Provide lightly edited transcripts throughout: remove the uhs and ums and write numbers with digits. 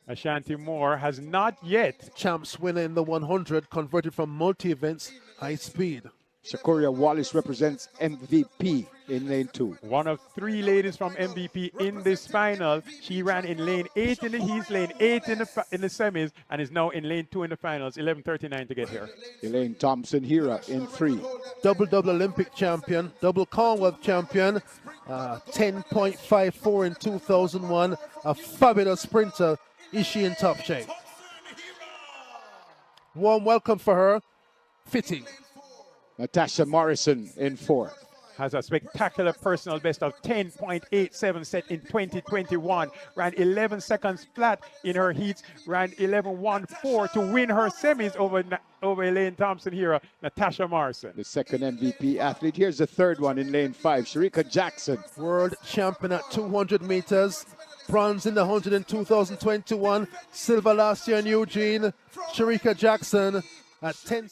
Ashanti Moore has not yet. Champs winner in the 100, converted from multi-events, high speed. Shericka Wallace represents MVP in lane 2. One of 3 ladies from MVP in this final. She ran in lane 8 in the heats, lane 8 in the semis, and is now in lane 2 in the finals. 11:39 to get here. Elaine Thompson-Herah in 3. Double Olympic champion, double Commonwealth champion, 10.54 in 2001. A fabulous sprinter. Is she in top shape? Warm welcome for her. Fitting. Natasha Morrison in 4. Has a spectacular personal best of 10.87 set in 2021. Ran 11 seconds flat in her heats. Ran 11.14 to win her semis over Elaine Thompson-Herah, Natasha Morrison. The second MVP athlete. Here's the third one in lane 5, Shericka Jackson. World champion at 200 meters. Bronze in the 100 in 2021. Silver last year in Eugene. Shericka Jackson at 10.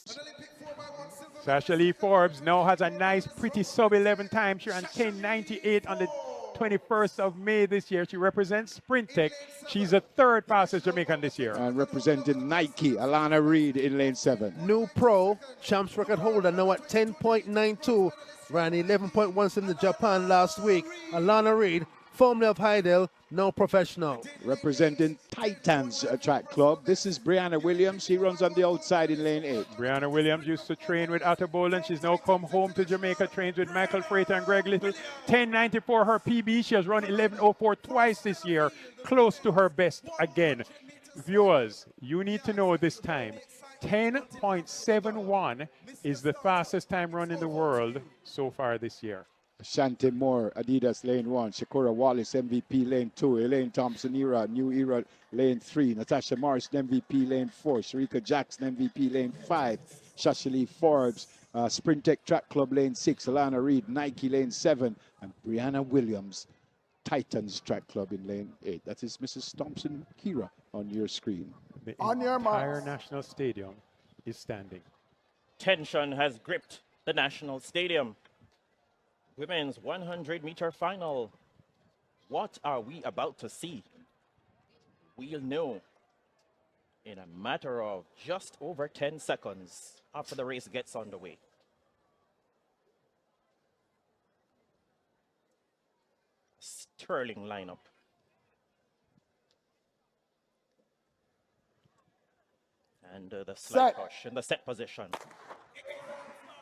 Shashalee Forbes now has a nice, pretty sub-11 time. She ran 10.98 on the 21st of May this year. She represents Sprint Tech. She's the 3rd fastest Jamaican this year. And representing Nike, Alana Reid in lane 7. New pro, champs record holder, now at 10.92. Ran 11.17 in Japan last week. Alana Reid, formerly of Heidel, now professional. Representing Titans Track Club. This is Briana Williams. She runs on the outside in lane 8. Briana Williams used to train with Atta Bolan. She's now come home to Jamaica, trains with Michael Freighter and Greg Little. 10.94 her PB. She has run 11.04 twice this year, close to her best again. Viewers, you need to know this time. 10.71 is the fastest time run in the world so far this year. Ashanti Moore, Adidas lane 1. Shericka Wallace, MVP lane 2. Elaine Thompson-Herah, New Era lane 3. Natasha Morrison, MVP lane 4. Shericka Jackson, MVP lane 5. Shashalee Forbes, Sprint Tech Track Club lane 6. Alana Reid, Nike lane 7. And Briana Williams, Titans Track Club in lane 8. That is Mrs. Thompson-Herah on your screen. The entire National Stadium is standing. Tension has gripped the National Stadium. Women's 100-meter final. What are we about to see? We'll know in a matter of just over 10 seconds after the race gets underway. Sterling lineup. And the slight push in the set position.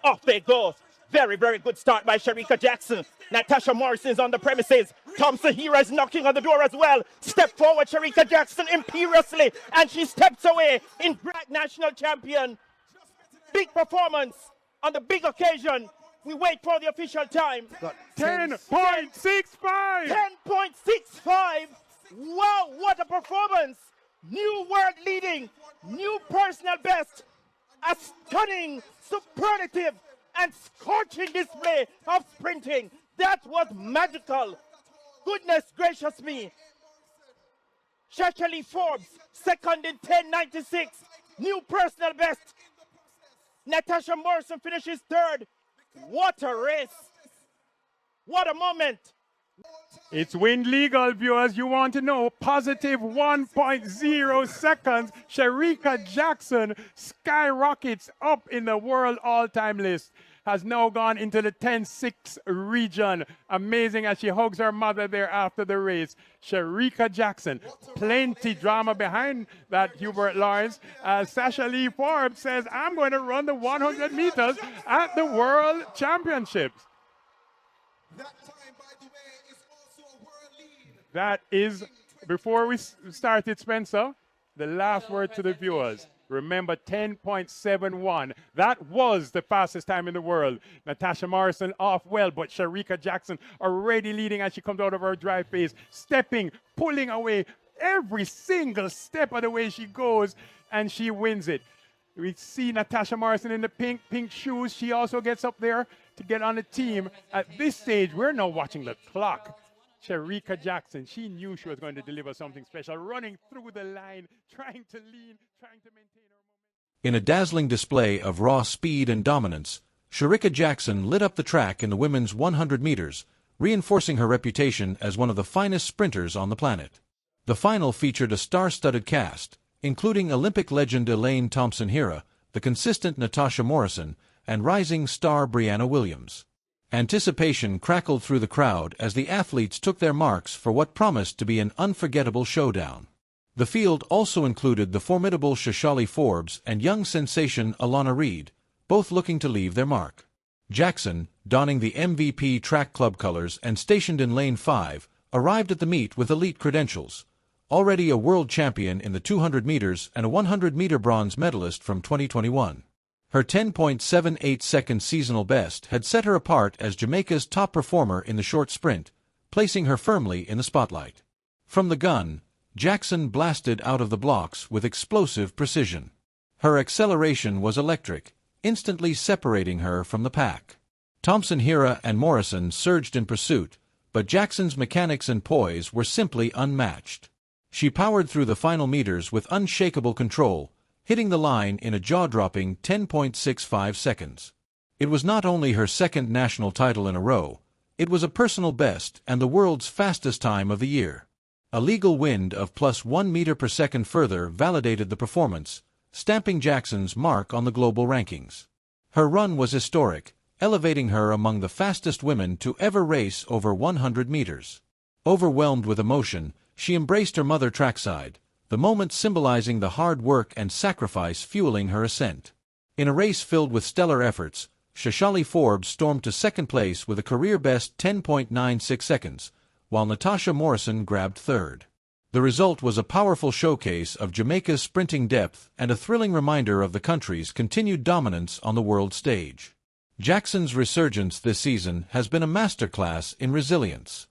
Off they go. Very, very good start by Shericka Jackson. Natasha Morrison is on the premises. Thompson-Herah is knocking on the door as well. Step forward, Shericka Jackson imperiously. And she steps away in bright national champion. Big performance on the big occasion. We wait for the official time. 10.65! 10.65! Wow, what a performance! New world leading, new personal best. A stunning, superlative, and scorching display of sprinting. That was magical. Goodness gracious me. Shashalee Forbes, second in 10.96. New personal best. Natasha Morrison finishes 3rd. What a race. What a moment. It's wind legal, viewers. You want to know. Positive 1.0 seconds. Shericka Jackson skyrockets up in the world all-time list. Has now gone into the 10.6 region. Amazing as she hugs her mother there after the race. Shericka Jackson. Plenty drama behind that, Hubert Lawrence. Shashalee Forbes says, I'm going to run the 100 meters at the World Championships. That is, before we started, Spencer, the last word to the viewers. Remember, 10.71. That was the fastest time in the world. Natasha Morrison off well, but Shericka Jackson already leading as she comes out of her drive phase, stepping, pulling away every single step of the way she goes, and she wins it. We see Natasha Morrison in the pink shoes. She also gets up there to get on the team. At this stage, we're now watching the clock. Shericka Jackson, she knew she was going to deliver something special, running through the line, trying to lean, trying to maintain her momentum. In a dazzling display of raw speed and dominance, Shericka Jackson lit up the track in the women's 100 meters, reinforcing her reputation as one of the finest sprinters on the planet. The final featured a star-studded cast, including Olympic legend Elaine Thompson-Herah, the consistent Natasha Morrison, and rising star Briana Williams. Anticipation crackled through the crowd as the athletes took their marks for what promised to be an unforgettable showdown. The field also included the formidable Shashalee Forbes and young sensation Alana Reid, both looking to leave their mark. Jackson, donning the MVP track club colors and stationed in lane 5, arrived at the meet with elite credentials. Already a world champion in the 200 meters and a 100-meter bronze medalist from 2021. Her 10.78-second seasonal best had set her apart as Jamaica's top performer in the short sprint, placing her firmly in the spotlight. From the gun, Jackson blasted out of the blocks with explosive precision. Her acceleration was electric, instantly separating her from the pack. Thompson-Herah and Morrison surged in pursuit, but Jackson's mechanics and poise were simply unmatched. She powered through the final meters with unshakable control, hitting the line in a jaw-dropping 10.65 seconds. It was not only her second national title in a row, it was a personal best and the world's fastest time of the year. A legal wind of +1 meter per second further validated the performance, stamping Jackson's mark on the global rankings. Her run was historic, elevating her among the fastest women to ever race over 100 meters. Overwhelmed with emotion, she embraced her mother trackside, the moment symbolizing the hard work and sacrifice fueling her ascent. In a race filled with stellar efforts, Shashalee Forbes stormed to second place with a career-best 10.96 seconds, while Natasha Morrison grabbed third. The result was a powerful showcase of Jamaica's sprinting depth and a thrilling reminder of the country's continued dominance on the world stage. Jackson's resurgence this season has been a masterclass in resilience.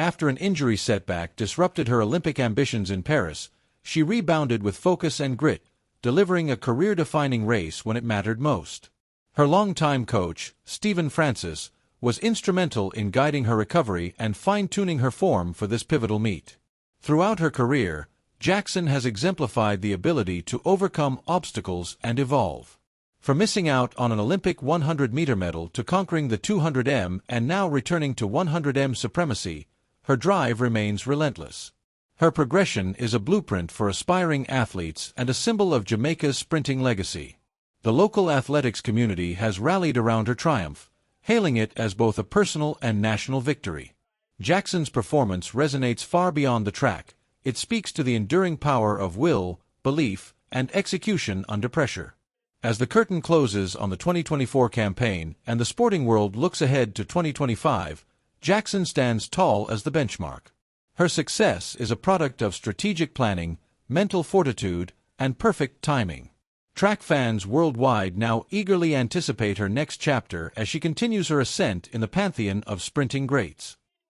After an injury setback disrupted her Olympic ambitions in Paris, she rebounded with focus and grit, delivering a career-defining race when it mattered most. Her longtime coach, Stephen Francis, was instrumental in guiding her recovery and fine-tuning her form for this pivotal meet. Throughout her career, Jackson has exemplified the ability to overcome obstacles and evolve. From missing out on an Olympic 100-meter medal to conquering the 200m and now returning to 100m supremacy, her drive remains relentless. Her progression is a blueprint for aspiring athletes and a symbol of Jamaica's sprinting legacy. The local athletics community has rallied around her triumph, hailing it as both a personal and national victory. Jackson's performance resonates far beyond the track. It speaks to the enduring power of will, belief, and execution under pressure. As the curtain closes on the 2024 campaign and the sporting world looks ahead to 2025, Jackson stands tall as the benchmark. Her success is a product of strategic planning, mental fortitude, and perfect timing. Track fans worldwide now eagerly anticipate her next chapter as she continues her ascent in the pantheon of sprinting greats.